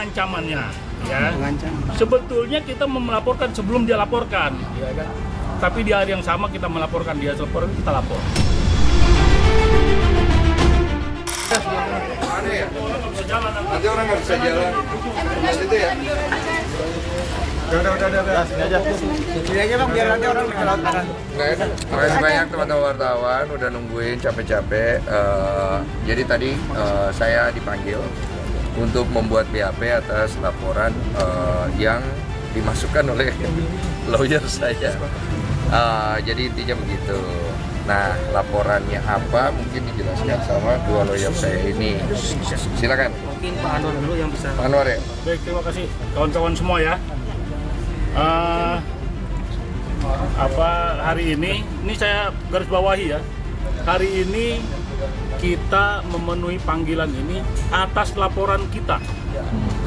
pengancamannya, ya. Sebetulnya kita melaporkan sebelum dia laporkan, ya kan. Tapi di hari yang sama kita melaporkan dia lapor, kita lapor. Mana ya? Nanti orang nggak bisa jalan. Itu ya. Udah. Sini aja. Sini aja bang, biar nanti orang ke laut kanan. Nggak enak. Makasih banyak teman-teman wartawan udah nungguin capek-capek. Jadi tadi saya dipanggil untuk membuat BAP atas laporan yang dimasukkan oleh lawyer saya. Jadi intinya begitu. Nah, laporannya apa mungkin dijelaskan sama dua lawyer saya ini. Silakan. Mungkin Pak Anwar dulu yang bisa. Pak Anwar ya. Baik, terima kasih kawan-kawan semua ya. Hari ini saya garis bawahi ya. Hari ini kita memenuhi panggilan ini atas laporan kita.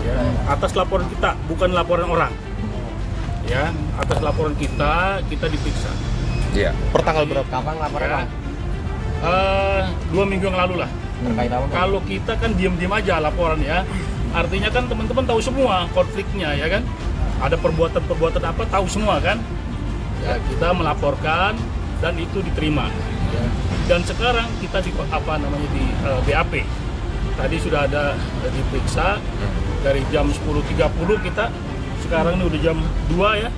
Ya, atas laporan kita, bukan laporan orang. Ya, atas laporan kita diperiksa. Iya. Per tanggal berapa? Kapan laporan? Ya, 2 minggu yang lalu lah. Terkait apa? Kalau kita kan diam-diam aja laporan ya. Artinya kan teman-teman tahu semua konfliknya ya kan. Ada perbuatan-perbuatan apa tahu semua kan. Ya, kita melaporkan dan itu diterima. Ya. Dan sekarang kita di BAP. Tadi sudah ada diperiksa dari jam 10.30 kita. Sekarang ini udah jam 2 ya.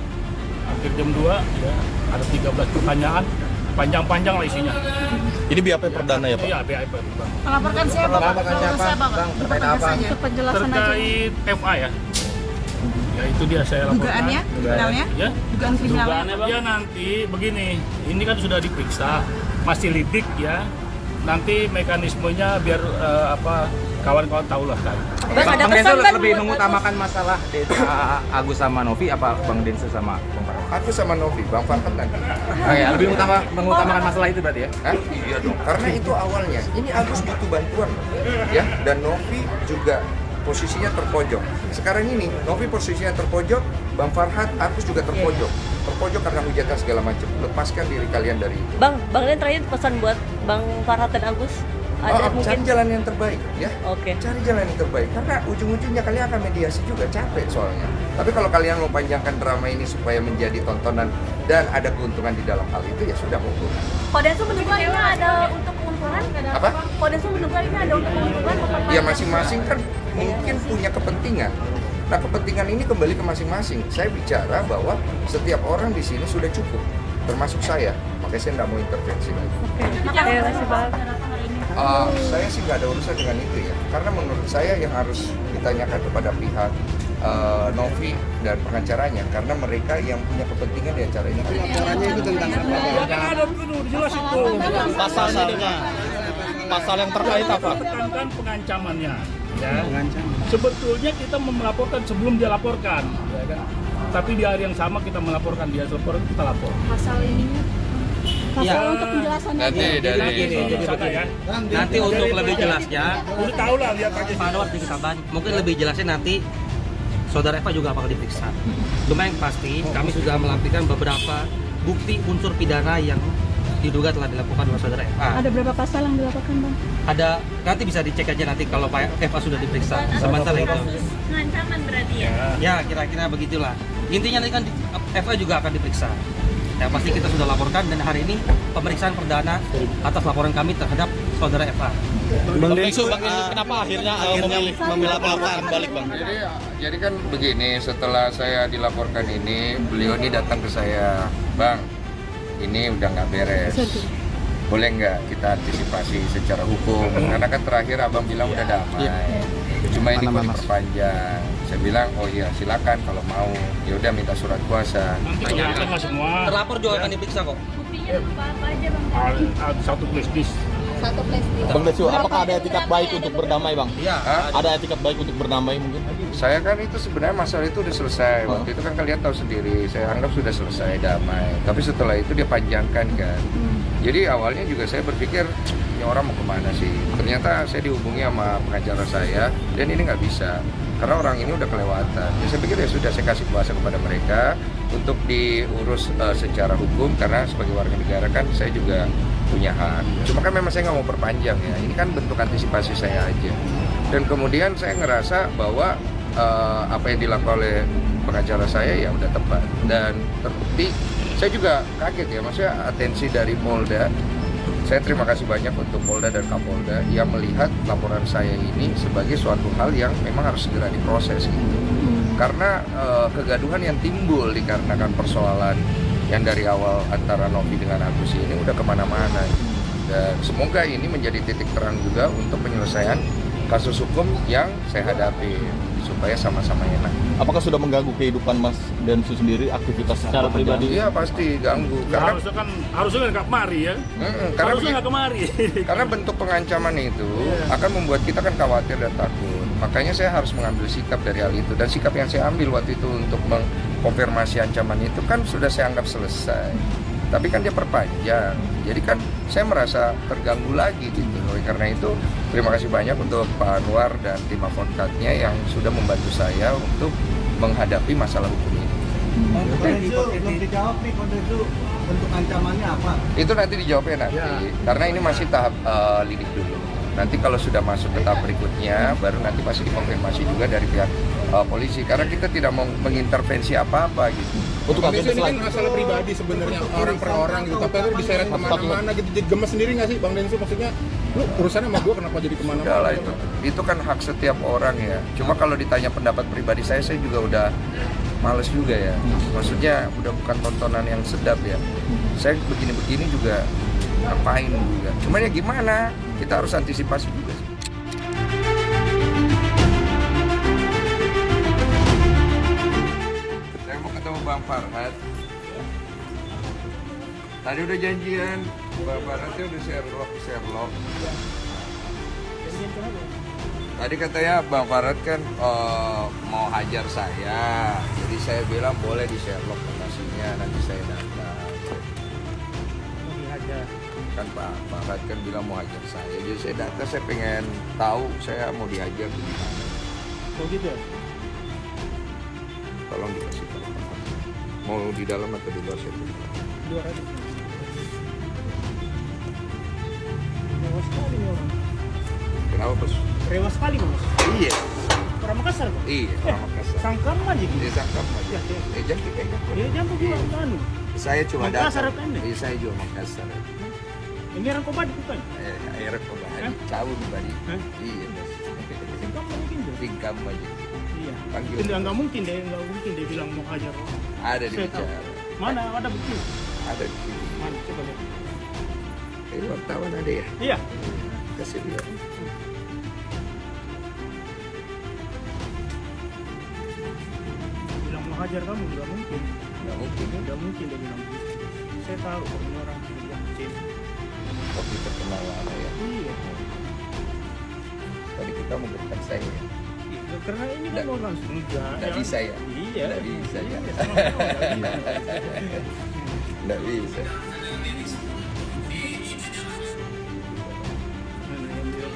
Hampir jam 2 ya. Ada 13 pertanyaan. Panjang-panjang lah isinya. Ini BAP perdana ya Pak? Iya, BAP perdana. Melaporkan siapa? Melaporkan siapa? Bang, terkait apa? Untuk penjelasan aja. Terkait FA ya. Ya itu dia saya laporkan. Dugaannya? Kriminalnya? Ya. Dugaan kriminalnya? Ya nanti begini, ini kan sudah diperiksa, masih lidik ya. Nanti mekanismenya biar kawan-kawan tahu lah kan. Bang, ada Bang pesan Denso kan lebih buat mengutamakan masalah Agus sama Novi apa Bang Denso sama Bang Farhan? Aku sama Novi, Bang Farhan nanti. Oh ya, lebih mengutamakan masalah itu berarti ya? Hah? Iya dong. Karena itu awalnya. Ini Agus butuh bantuan, ya. Dan Novi juga posisinya terpojok. Sekarang ini Novi posisinya terpojok, Bang Farhan, Agus juga terpojok. Terpojok karena hujatan segala macam. Lepaskan diri kalian dari itu. Bang Len terakhir pesan buat Bang Farhan dan Agus. Ada Cari mungkin. jalan yang terbaik, ya. Oke. Cari jalan yang terbaik. Karena ujung-ujungnya kalian akan mediasi juga, capek soalnya. Tapi kalau kalian mau panjangkan drama ini supaya menjadi tontonan dan ada keuntungan di dalam hal itu, ya sudah monggo. Kodensu menduga ini ada untuk keuntungan? Apa? Kodensu menduga ini ada untuk keuntungan? Ya masing-masing kan mungkin punya kepentingan. Nah, kepentingan ini kembali ke masing-masing. Saya bicara bahwa setiap orang di sini sudah cukup, termasuk saya. Makanya saya tidak mau intervensi lagi. Terima kasih Bang. Saya sih nggak ada urusan dengan itu ya. Karena menurut saya yang harus ditanyakan kepada pihak Novi dan pengacaranya, karena mereka yang punya kepentingan di acara ini. Acaranya itu tentang apa? Ada dulu jelas itu. Pasal yang terkait apa? Tekankan pengancamannya. Ya. Sebetulnya kita melaporkan sebelum dia laporkan, ya kan. Tapi di hari yang sama kita melaporkan dia lapor, kita lapor. Pasal ininya? Pasal untuk penjelasannya aja. Nanti untuk lebih jelasnya, Udah tahu lah lihat aja. Pak Anwar sedikit tambahan. Mungkin lebih jelasnya nanti Saudara Eva juga bakal diperiksa. Cuma yang pasti kami sudah melampirkan beberapa bukti unsur pidana yang diduga telah dilakukan oleh Saudara Eva. Ada berapa pasal yang dilaporkan Bang? Ada, nanti bisa dicek aja nanti kalau Pak Eva sudah diperiksa. Sementara itu. Pengancaman berarti ya? Ya kira-kira begitulah. Intinya nanti kan Eva juga akan diperiksa. Yang pasti kita sudah laporkan dan hari ini pemeriksaan perdana atas laporan kami terhadap Saudara Eva. Bang Denso, kenapa akhirnya memilih melaporkan balik Bang? Jadi kan begini, setelah saya dilaporkan ini, beliau ini datang ke saya, Bang, ini udah nggak beres. Boleh nggak kita antisipasi secara hukum? Karena kan terakhir abang bilang udah damai. Cuma ini mau diperpanjang. Saya bilang, oh iya silakan kalau mau. Ya udah minta surat kuasa. Nanti kita lah semua. Terlapor juga akan diperiksa kok. Buktinya apa aja Bang? Satu flash disk. Satu flash disk. Bang Denso, apakah ada etikat baik untuk berdamai Bang? Iya. Ada etikat baik untuk berdamai mungkin? Saya kan itu sebenarnya masalah itu udah selesai. Waktu itu kan kalian tahu sendiri, saya anggap sudah selesai damai. Tapi setelah itu dia panjangkan kan. Jadi awalnya juga saya berpikir, ini orang mau kemana sih? Ternyata saya dihubungi sama pengacara saya, dan ini nggak bisa. Karena orang ini udah kelewatan. Ya, saya pikir ya sudah saya kasih kuasa kepada mereka untuk diurus secara hukum, karena sebagai warga negara kan saya juga punya hak. Cuma kan memang saya nggak mau perpanjang ya. Ini kan bentuk antisipasi saya aja. Dan kemudian saya ngerasa bahwa apa yang dilakukan oleh pengacara saya ya udah tepat dan terbukti. Saya juga kaget ya, maksudnya atensi dari Polda. Saya terima kasih banyak untuk Polda dan Kapolda yang melihat laporan saya ini sebagai suatu hal yang memang harus segera diproses gitu. Karena kegaduhan yang timbul dikarenakan persoalan yang dari awal antara Novi dengan Agus ini udah kemana-mana. Dan semoga ini menjadi titik terang juga untuk penyelesaian kasus hukum yang saya hadapi supaya sama-sama enak. Apakah sudah mengganggu kehidupan Mas Densu sendiri, aktivitas secara pribadi? Iya pasti ganggu. Ya, Karena harusnya nggak kemari ya. karena Harusnya nggak kemari. Karena bentuk pengancaman itu akan membuat kita kan khawatir dan takut. Makanya saya harus mengambil sikap dari hal itu. Dan sikap yang saya ambil waktu itu untuk mengkonfirmasi ancaman itu kan sudah saya anggap selesai. Tapi kan dia perpanjang. Jadi kan saya merasa terganggu lagi gitu. Oleh karena itu terima kasih banyak untuk Pak Anwar dan tim advokatnya yang sudah membantu saya untuk menghadapi masalah hukum ini. Belum dijawab nih Konde itu bentuk ancamannya apa? Itu nanti dijawabnya nanti, karena ini masih tahap lidik dulu. Nanti kalau sudah masuk ke tahap berikutnya, baru nanti pasti dikonfirmasi juga dari pihak polisi. Karena kita tidak mau mengintervensi apa-apa gitu. Untuk Ini agenda kan masalah pribadi sebenarnya orang per orang gitu, tapi itu diseret kemana-mana gitu. Jadi gemes sendiri nggak sih Bang Densu? Maksudnya, lu urusannya sama gue kenapa jadi kemana-mana? Udah lah itu kan hak setiap orang ya. Cuma kalau ditanya pendapat pribadi saya juga udah males juga ya. Maksudnya udah bukan tontonan yang sedap ya. Saya begini-begini juga ngapain juga. Cuman ya gimana? Kita harus antisipasi juga sih. Saya mau ketemu Bang Farhad. Tadi udah janjian, Bang Farhadnya udah Sherlock. Tadi katanya Bang Farhad kan mau hajar saya, jadi saya bilang boleh di Sherlock lokasinya, nanti saya datang. Mau dihajar. Kan Pak Farhad kan bilang mau hajar saya, jadi saya datang, saya pengen tahu saya mau dihajar di mana. Oh gitu ya? Tolong dikasih tahu Pak Farhad. Mau di dalam atau di luar saya bilang. Luar aja. Rewas sekali nih orang. Kenapa Bos? Rewas sekali Mas. Iya, Orang Makassar Bang. iya orang Makassar. Sangkam aja gitu. Dia sangkap aja. Jangan kayak Dia jangan juga kan. Saya cuma Makassar datang. kan, ya? Iya, saya juga Makassar. Ini orang Kobadi bukan? Air kembali, Hah? cawu kembali. Hah? Iya Bos. Singkam mungkin deh. Tingkam aja. Iya. Panggil. Nggak mungkin dia bilang mau hajar orang. Ada di Saya tahu. bicara. Mana ada bukti? Ada di sini. Mana coba lihat. Wartawan ada ya? Iya. Kasih lihat. Bilang mau hajar kamu nggak mungkin. Nggak mungkin ya. Nggak mungkin dia bilang gitu. Saya tahu ini orang yang kecil. Kopi terkenal lama ya. Iya. Tadi kita mau dekat saya. Ya? Iya, karena ini kan Nggak- orang enggak. Nggak bisa ya? Iya. Nggak bisa ya? Iya, sama-sama nggak bisa. Nggak bisa. Mana yang dia-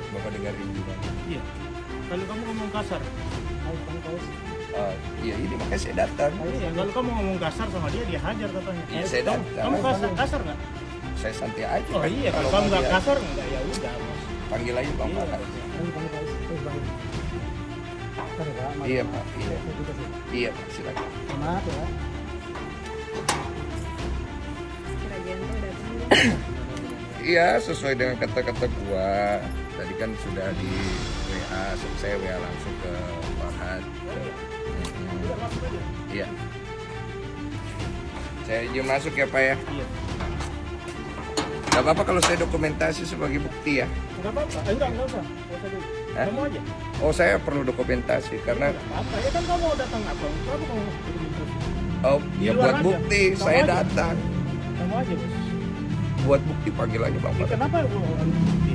Bapak dengerin gimana? Iya. Kalau kamu ngomong kasar, Iya ini makanya saya datang. iya. Kalau kamu ngomong kasar sama dia, dia hajar katanya. Iya, saya Kamu- datang. Kamu kasar nggak? Saya santai aja. Oh kan. iya. Kalau mau kamu nggak dia- kasar, nggak ya udah. Bos. panggil aja Bang Iya. Farhad. Iya Pak. Iya. Iya Pak. Silakan. Maaf ya. Iya, sesuai dengan kata-kata gua. Tadi kan sudah di WA, saya WA langsung ke Farhad. Iya. Saya izin masuk ya Pak ya. Iya. Gak apa-apa kalau saya dokumentasi sebagai bukti ya. Nggak apa-apa. Enggak usah. Nggak usah dulu. Hah? Kamu aja. Oh saya perlu dokumentasi karena Nggak apa-apa. Ya kan kamu datang apa? Kamu mau dokumentasi. oh Di ya luar buat aja. bukti Kamu saya aja. datang. Kamu aja bos. Buat bukti panggil aja Bang Ini Farhad. kenapa ada bukti?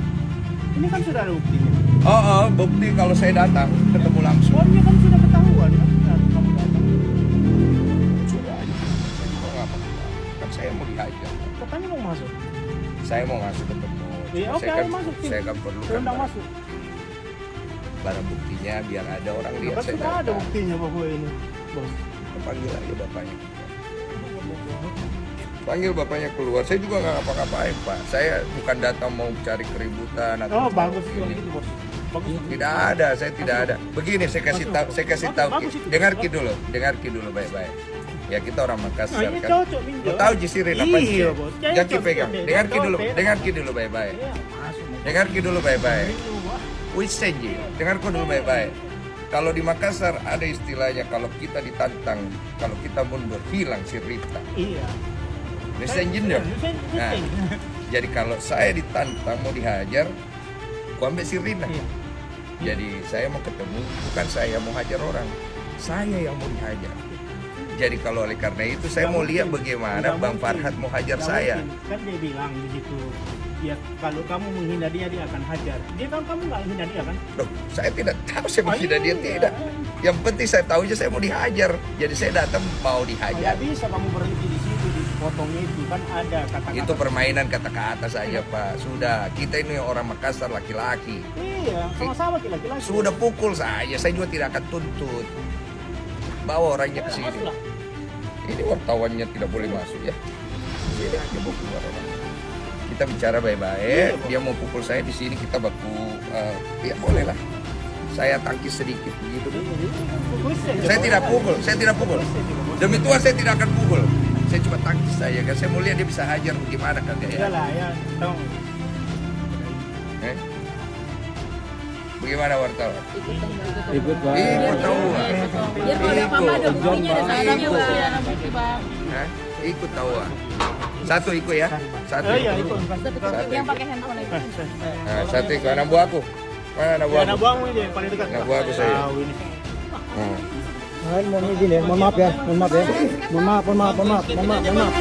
Ini kan sudah ada buktinya. Oh, bukti kalau saya datang ketemu langsung. Oh, ini kan sudah ketahuan kan? Kamu datang. Sudah aja. Saya juga nggak apa-apa. mau dihajar. Katanya mau masuk. Saya mau masuk ketemu. Iya, oke, saya ayo masuk, sih. saya kan perlukan Undang masuk. barang buktinya biar ada orang lihat Kan saya sudah ada datang. buktinya bahwa ini, bos. Panggil aja bapaknya. Panggil bapaknya keluar. Saya juga nggak ngapa-ngapain Pak. Saya bukan datang mau cari keributan atau Oh, bagus kalau ini. gitu, bos. Bagus. Tidak ada, saya tidak ada. Begini saya kasih tahu, Bagus itu. dengar dulu baik-baik. Ya kita orang Makassar Nah, ini kan. cocok, Minjo. Lo tahu Jisirin apa sih? Iya, bos. Jangan Cocok, pegang. cocok. Dengar dulu baik-baik. Iya, masuk. Dengar dulu baik-baik. Minjo, Wah. Wisenji, dengar kau dulu baik-baik. Kalau di Makassar ada istilahnya kalau kita ditantang, kalau kita mundur hilang si Rita. Iya. Wisenji dong. Wisenji. Nah, jadi kalau saya ditantang mau dihajar, gua ambil si Rina. Iya. Jadi saya mau ketemu, bukan saya mau hajar orang, saya yang mau dihajar. Jadi kalau oleh karena itu saya mau lihat bagaimana Bang Farhad mau hajar saya. Kan dia bilang di situ, ya kalau kamu menghina dia akan hajar. Dia tahu kamu nggak menghina dia kan? Loh, saya tidak tahu saya menghina dia Iya. tidak. Yang penting saya tahu aja saya mau dihajar. Jadi saya datang mau dihajar. Nggak bisa kamu berhenti di situ di potongnya itu kan ada kata-kata. Itu permainan kata-kata saja Pak. Sudah, kita ini orang Makassar laki-laki. Iya, sama-sama laki-laki. Sudah pukul saja, saya juga tidak akan tuntut. Bawa orangnya ke sini. Masuklah. Ini wartawannya tidak boleh masuk ya. Sini aja bawa keluar orang. Kita bicara baik-baik. Dia mau pukul saya di sini kita baku. Ya boleh lah. Saya tangkis sedikit begitu. Saya tidak pukul. Demi Tuhan saya tidak akan pukul. Saya cuma tangkis saja kan. Saya mau lihat dia bisa hajar bagaimana kan dia. Iya lah ya, tahu. Bagaimana wartawan? Ikut Bang. Ikut tahu. Biar kalau ada apa-apa ada buktinya, ada salahnya Bang. Hah? Ikut tahu. Satu ikut ya. Satu. Oh iya, ikut. Yang pakai handphone itu. Nah, satu ikut anak buahku. Mana anak Ya, buahku? anak buahmu ini yang paling dekat. Anak buahku saya. Tahu ini. Hmm. Mohon maaf ya. Mohon maaf ya. Mohon maaf.